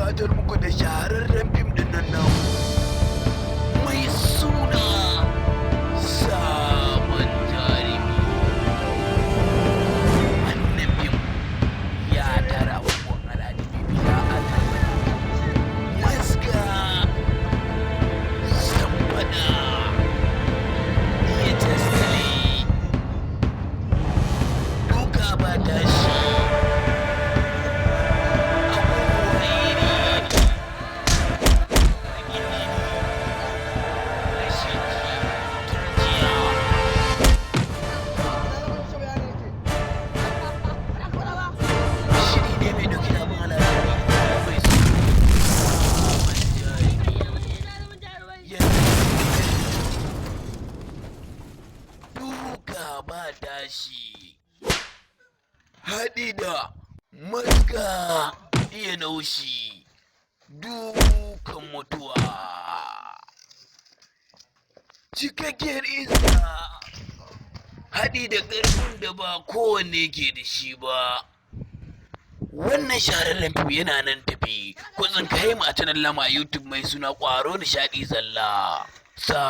gabatar muku da shahararren fim din nan namu mai suna Saban Jarumi. Wannan fim ya tara abubuwan al'ajabi bila adadi, maska, samfada, iya taskale, duka ba tashi, ba tashi, haɗi da maska, iya naushi, dukan mutuwa, cikakkiyar izza, haɗi da ƙarfin da ba kowanne ke da shi ba. Wannan shahararren fim yana nan tafi, ku tsinkaye mu a channel na YouTube mai suna Kwaro Nishadi Zalla.